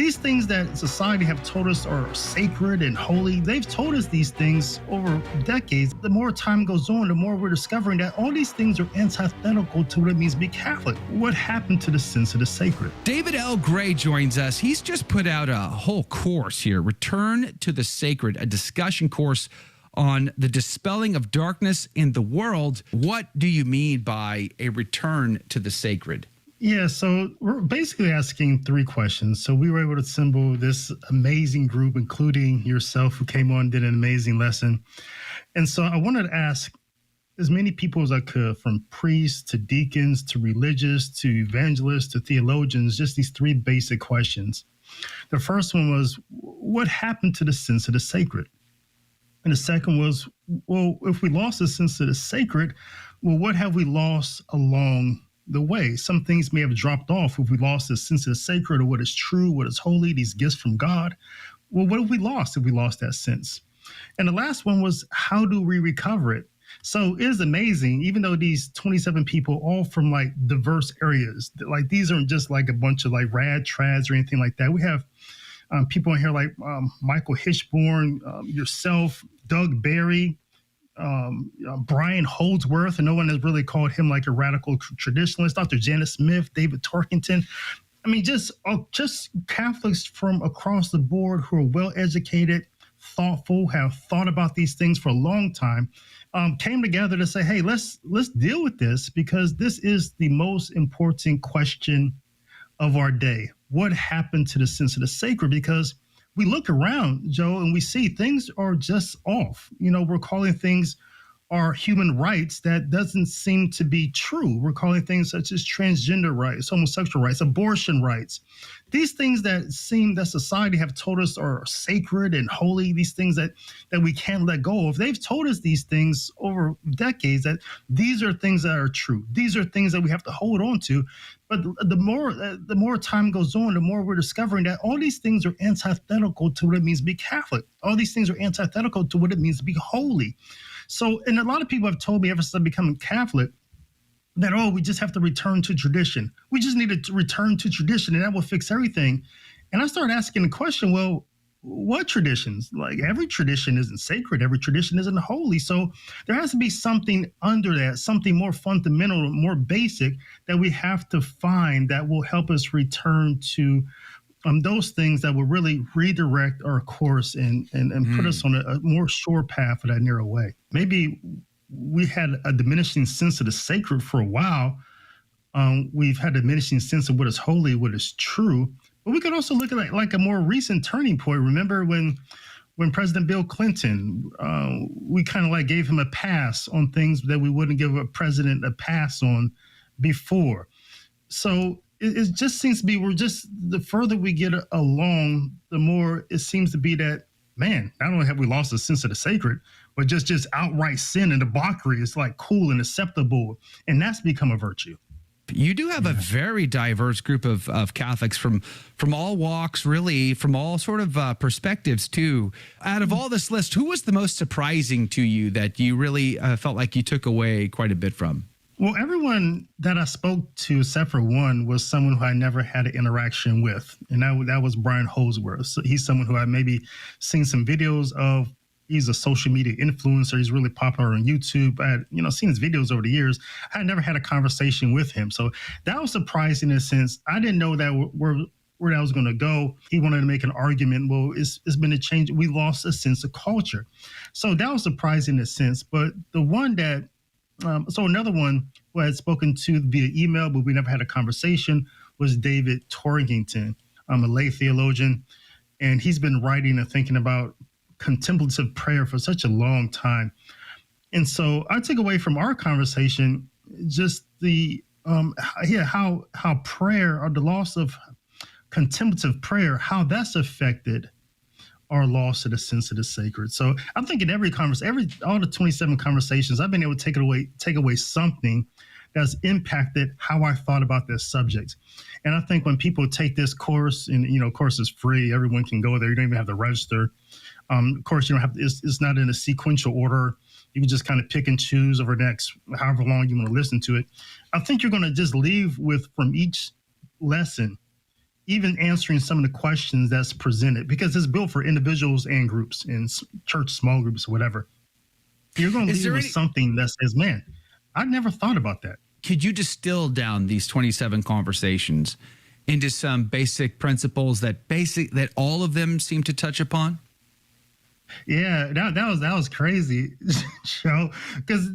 These things that society have told us are sacred and holy, they've told us these things over decades. The more time goes on, the more we're discovering that all these things are antithetical to what it means to be Catholic. What happened to the sense of the sacred? David L. Gray joins us. He's just put out a whole course here, Return to the Sacred, a discussion course on the dispelling of darkness in the world. What do you mean by a return to the sacred? Yeah, so we're basically asking three questions. So we were able to assemble this amazing group, including yourself, who came on, did an amazing lesson. And so I wanted to ask as many people as I could, from priests to deacons to religious to evangelists to theologians, just these three basic questions. The first one was, what happened to the sense of the sacred? And the second was, well, if we lost the sense of the sacred, well, what have we lost along the way? Some things may have dropped off if we lost the sense of the sacred, or what is true, what is holy, these gifts from God. Well, what have we lost if we lost that sense? And the last one was, how do we recover it? So it is amazing, even though these 27 people, all from like diverse areas, like these aren't just like a bunch of like rad trads or anything like that. We have people in here like Michael Hitchborn, yourself, Doug Barry, Brian Holdsworth, and no one has really called him like a radical traditionalist. Dr. Janet Smith, David Torkington. I mean, just Catholics from across the board who are well educated, thoughtful, have thought about these things for a long time, came together to say, hey, let's deal with this, because this is the most important question of our day. What happened to the sense of the sacred? Because we look around, Joe, and we see things are just off. You know, we're calling things our human rights that doesn't seem to be true. We're calling things such as transgender rights, homosexual rights, abortion rights. These things that seem that society have told us are sacred and holy, these things that we can't let go of. They've told us these things over decades, that these are things that are true. These are things that we have to hold on to. But the more time goes on, the more we're discovering that all these things are antithetical to what it means to be Catholic. All these things are antithetical to what it means to be holy. So, and a lot of people have told me ever since I've become Catholic that, oh, we just have to return to tradition. We just need to return to tradition and that will fix everything. And I started asking the question, well, what traditions? Like, every tradition isn't sacred. Every tradition isn't holy. So there has to be something under that, something more fundamental, more basic that we have to find that will help us return to those things that will really redirect our course and put us on a more sure path for that narrow way. Maybe we had a diminishing sense of the sacred for a while. We've had a diminishing sense of what is holy, what is true. But we could also look at like a more recent turning point. Remember when President Bill Clinton, we kind of like gave him a pass on things that we wouldn't give a president a pass on before. So it just seems to be, the further we get along, the more it seems to be that, man, not only have we lost the sense of the sacred, but just outright sin and debauchery is like cool and acceptable. And that's become a virtue. You do have a very diverse group of Catholics from all walks, really, from all sort of perspectives, too. Out of all this list, who was the most surprising to you that you really felt like you took away quite a bit from? Well, everyone that I spoke to, except for one, was someone who I never had an interaction with. And that was Brian Holdsworth. So he's someone who I maybe seen some videos of. He's a social media influencer. He's really popular on YouTube. I had, seen his videos over the years. I had never had a conversation with him. So that was surprising in a sense. I didn't know that where that was going to go. He wanted to make an argument. Well, it's been a change. We lost a sense of culture. So that was surprising in a sense. But the one that, so another one who I had spoken to via email, but we never had a conversation, was David Torkington. I'm a lay theologian, and he's been writing and thinking about contemplative prayer for such a long time. And so I took away from our conversation just the how prayer, or the loss of contemplative prayer, how that's affected our loss of the sense of the sacred. So I'm thinking all the 27 conversations, I've been able to take away something that's impacted how I thought about this subject. And I think when people take this course, and of course it's free, everyone can go there. You don't even have to register. Of course, you don't have. It's not in a sequential order. You can just kind of pick and choose over the next however long you want to listen to it. I think you're going to just leave with, from each lesson, even answering some of the questions that's presented, because it's built for individuals and groups in church small groups or whatever. You're going to leave with something that says, man, I never thought about that. Could you distill down these 27 conversations into some basic principles that all of them seem to touch upon? Yeah, that was crazy, Joe, because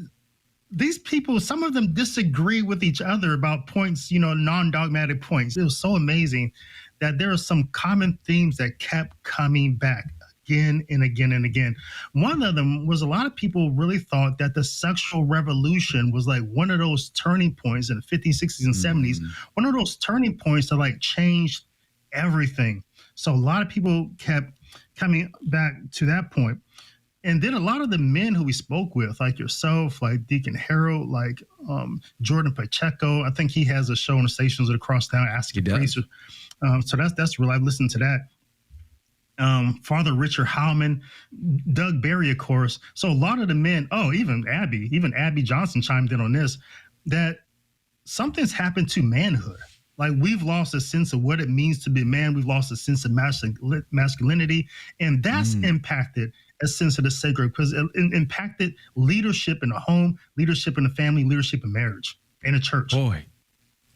these people, some of them disagree with each other about points, non-dogmatic points. It was so amazing that there are some common themes that kept coming back again and again and again. One of them was a lot of people really thought that the sexual revolution was like one of those turning points in the 50s, 60s, and 70s, one of those turning points that like changed everything. So a lot of people kept coming back to that point. And then a lot of the men who we spoke with, like yourself, like Deacon Harold, like Jordan Pacheco, I think he has a show on the stations across town, Asking Priests. So that's real. I've listened to that. Father Richard Howman, Doug Berry, of course. So a lot of the men, even Abby Johnson chimed in on this, that something's happened to manhood. Like we've lost a sense of what it means to be a man. We've lost a sense of masculinity, and that's impacted a sense of the sacred, because it impacted leadership in the home, leadership in the family, leadership in marriage, in a church. Boy,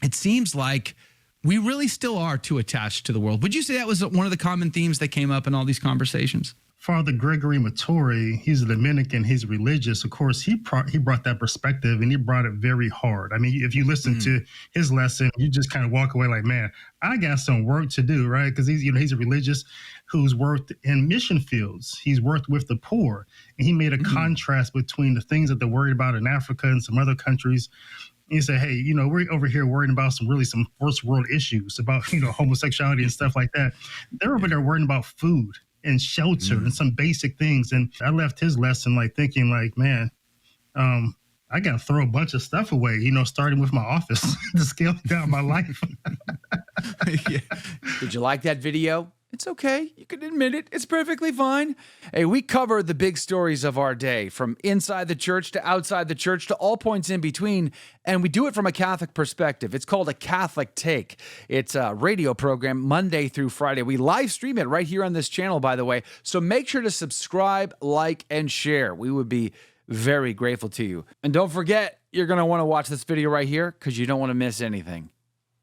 it seems like we really still are too attached to the world. Would you say that was one of the common themes that came up in all these conversations? Father Gregory Matori, he's a Dominican, he's religious. Of course, he brought that perspective, and he brought it very hard. I mean, if you listen to his lesson, you just kind of walk away like, man, I got some work to do, right? Because he's a religious who's worked in mission fields. He's worked with the poor, and he made a contrast between the things that they're worried about in Africa and some other countries. And he said, hey, we're over here worrying about some first world issues about, homosexuality and stuff like that. They're over there worrying about food and shelter and some basic things. And I left his lesson like thinking like, man, I got to throw a bunch of stuff away, starting with my office to scale down my life. Yeah. Did you like that video? It's okay. You can admit it. It's perfectly fine. Hey, we cover the big stories of our day, from inside the church to outside the church to all points in between, and we do it from a Catholic perspective. It's called A Catholic Take. It's a radio program Monday through Friday. We live stream it right here on this channel, by the way, so make sure to subscribe, like, and share. We would be very grateful to you. And don't forget, you're going to want to watch this video right here because you don't want to miss anything.